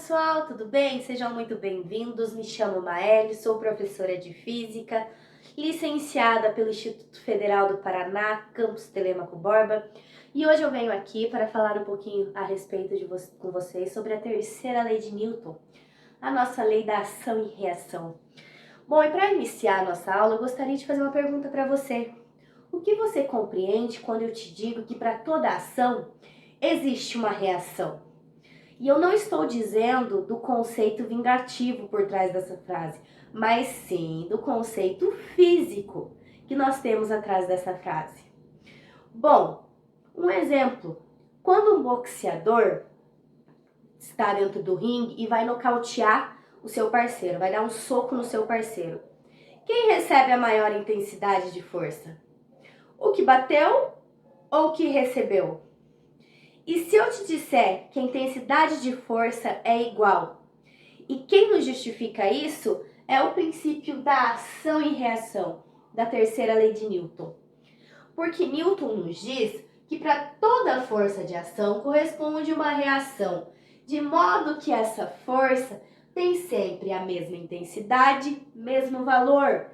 pessoal, tudo bem? Sejam muito bem-vindos. Me chamo Maeli, sou professora de Física, licenciada pelo Instituto Federal do Paraná, campus Telêmaco Borba, e hoje eu venho aqui para falar um pouquinho a respeito com vocês sobre a terceira lei de Newton, a nossa lei da ação e reação. Bom, e para iniciar a nossa aula, eu gostaria de fazer uma pergunta para você. O que você compreende quando eu te digo que para toda ação existe uma reação? E eu não estou dizendo do conceito vingativo por trás dessa frase, mas sim do conceito físico que nós temos atrás dessa frase. Bom, um exemplo. Quando um boxeador está dentro do ringue e vai nocautear o seu parceiro, vai dar um soco no seu parceiro, quem recebe a maior intensidade de força? O que bateu ou o que recebeu? E se eu te disser que a intensidade de força é igual? E quem nos justifica isso é o princípio da ação e reação, da terceira lei de Newton. Porque Newton nos diz que para toda força de ação corresponde uma reação, de modo que essa força tem sempre a mesma intensidade, mesmo valor,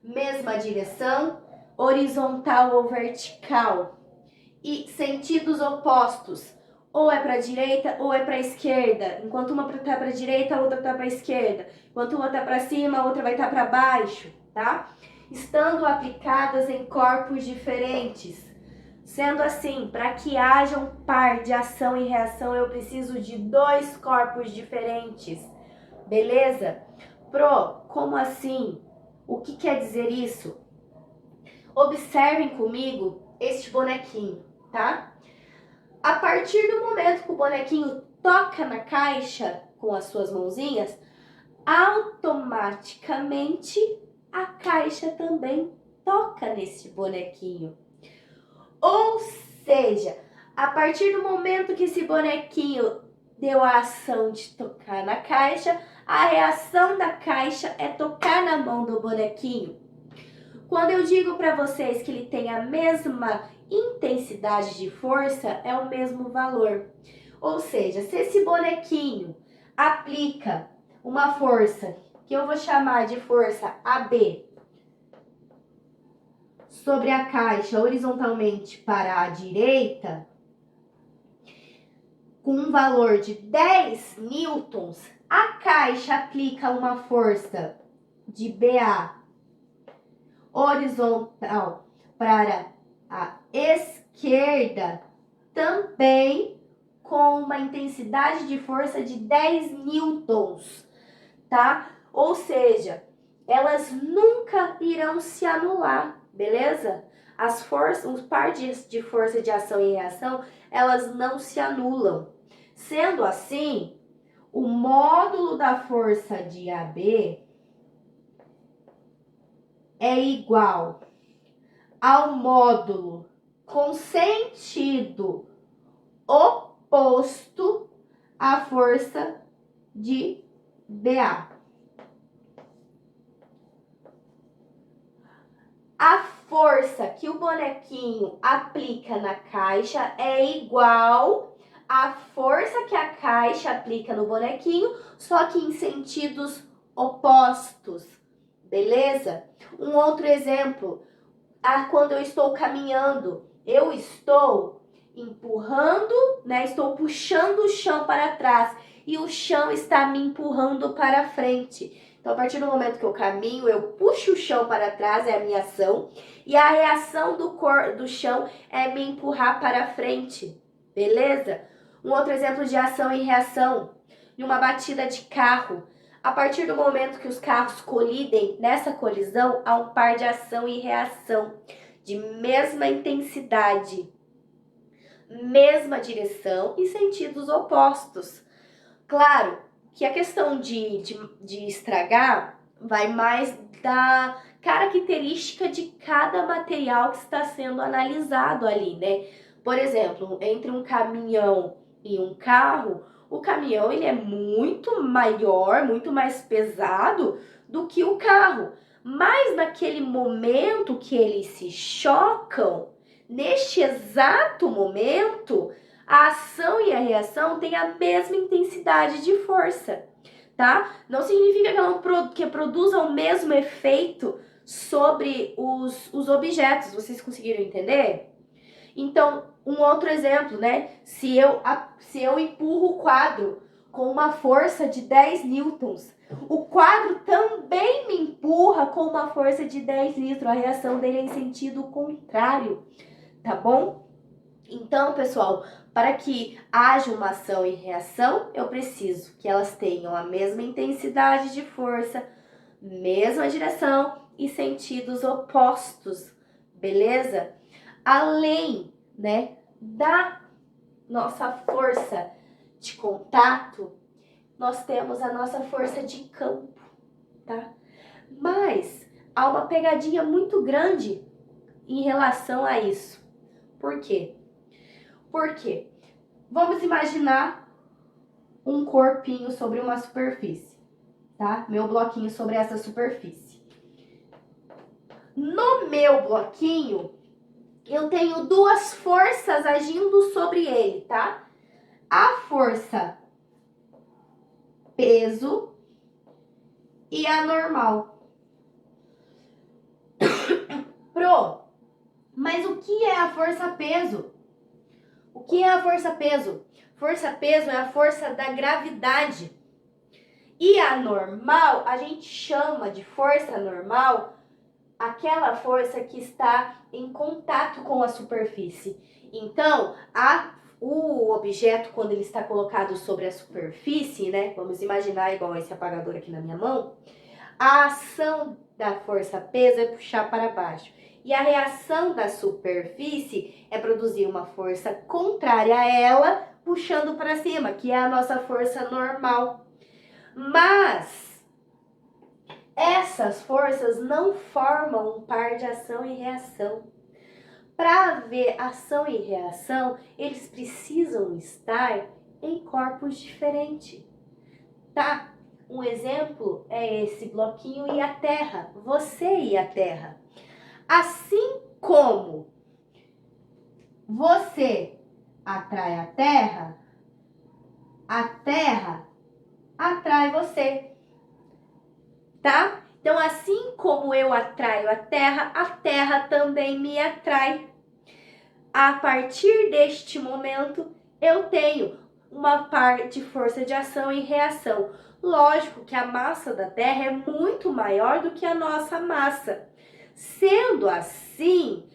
mesma direção, horizontal ou vertical, e sentidos opostos, ou é para a direita ou é para a esquerda. Enquanto uma está para a direita, a outra está para a esquerda. Enquanto uma está para cima, a outra vai estar para baixo, tá? Estando aplicadas em corpos diferentes. Sendo assim, para que haja um par de ação e reação, eu preciso de dois corpos diferentes. Beleza? Pro, como assim? O que quer dizer isso? Observem comigo este bonequinho, tá? A partir do momento que o bonequinho toca na caixa com as suas mãozinhas, automaticamente a caixa também toca nesse bonequinho. Ou seja, a partir do momento que esse bonequinho deu a ação de tocar na caixa, a reação da caixa é tocar na mão do bonequinho. Quando eu digo para vocês que ele tem a mesma intensidade de força, é o mesmo valor. Ou seja, se esse bonequinho aplica uma força, que eu vou chamar de força AB, sobre a caixa horizontalmente para a direita, com um valor de 10 newtons, a caixa aplica uma força de BA horizontal para a esquerda, também com uma intensidade de força de 10 newtons, tá? Ou seja, elas nunca irão se anular, beleza? As forças, os pares de força de ação e reação, elas não se anulam. Sendo assim, o módulo da força de AB é igual ao módulo com sentido oposto à força de BA. A força que o bonequinho aplica na caixa é igual à força que a caixa aplica no bonequinho, só que em sentidos opostos. Beleza? Um outro exemplo, quando eu estou caminhando, eu estou empurrando, né? Estou puxando o chão para trás e o chão está me empurrando para frente. Então, a partir do momento que eu caminho, eu puxo o chão para trás, é a minha ação, e a reação do chão é me empurrar para frente. Beleza? Um outro exemplo de ação e reação, em uma batida de carro. A partir do momento que os carros colidem, nessa colisão, há um par de ação e reação, de mesma intensidade, mesma direção e sentidos opostos. Claro que a questão de estragar vai mais da característica de cada material que está sendo analisado ali, né? Por exemplo, entre um caminhão e um carro, o caminhão ele é muito maior, muito mais pesado do que o carro. Mas naquele momento que eles se chocam, neste exato momento, A ação e a reação têm a mesma intensidade de força, tá? Não significa que produzam o mesmo efeito sobre os objetos. Vocês conseguiram entender? Então, um outro exemplo, né? Se eu empurro o quadro com uma força de 10 newtons, o quadro também me empurra com uma força de 10 newtons. A reação dele é em sentido contrário, tá bom? Então, pessoal, para que haja uma ação e reação, eu preciso que elas tenham a mesma intensidade de força, mesma direção e sentidos opostos, beleza? Além, né, da nossa força de contato, nós temos a nossa força de campo, tá? Mas há uma pegadinha muito grande em relação a isso. Por quê? Porque vamos imaginar um corpinho sobre uma superfície, tá? Meu bloquinho sobre essa superfície. No meu bloquinho, eu tenho duas forças agindo sobre ele, tá? A força peso e a normal. Mas o que é a força peso? O que é a força peso? Força peso é a força da gravidade. E a normal, a gente chama de força normal aquela força que está em contato com a superfície. Então, o objeto, quando ele está colocado sobre a superfície, né? Vamos imaginar igual esse apagador aqui na minha mão. A ação da força peso é puxar para baixo. E a reação da superfície é produzir uma força contrária a ela, puxando para cima, que é a nossa força normal. Mas essas forças não formam um par de ação e reação. Para haver ação e reação, eles precisam estar em corpos diferentes, tá? Um exemplo é esse bloquinho e a Terra, você e a Terra. Assim como você atrai a Terra atrai você, tá? Então, assim como eu atraio a Terra também me atrai. A partir deste momento, eu tenho uma par de força de ação e reação. Lógico que a massa da Terra é muito maior do que a nossa massa. Sendo assim,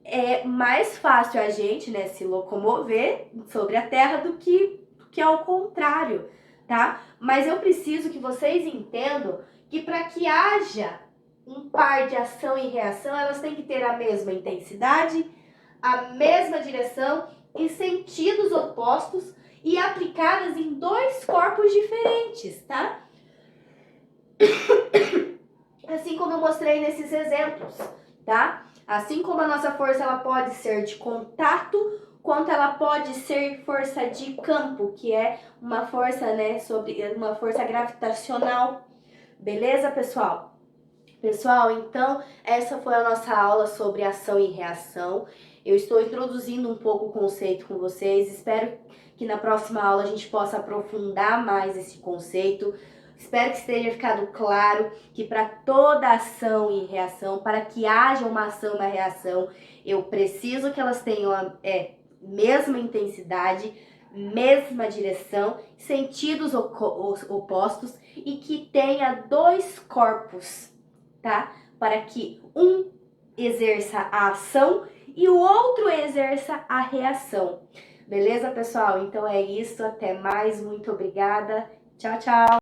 é mais fácil a gente, né, se locomover sobre a Terra do que ao contrário, tá? Mas eu preciso que vocês entendam que para que haja um par de ação e reação, elas têm que ter a mesma intensidade, a mesma direção e sentidos opostos e aplicadas em dois corpos diferentes, tá? Assim como eu mostrei nesses exemplos, tá? Assim como a nossa força ela pode ser de contato, quanto ela pode ser força de campo, que é uma força, né, sobre uma força gravitacional. Beleza, pessoal? Pessoal, então essa foi a nossa aula sobre ação e reação. Eu estou introduzindo um pouco o conceito com vocês. Espero que na próxima aula a gente possa aprofundar mais esse conceito. Espero que tenha ficado claro que para toda ação e reação, para que haja uma ação e uma reação, eu preciso que elas tenham a mesma intensidade, mesma direção, sentidos opostos e que tenha dois corpos, tá? Para que um exerça a ação e o outro exerça a reação. Beleza, pessoal? Então é isso. Até mais. Muito obrigada. Tchau, tchau.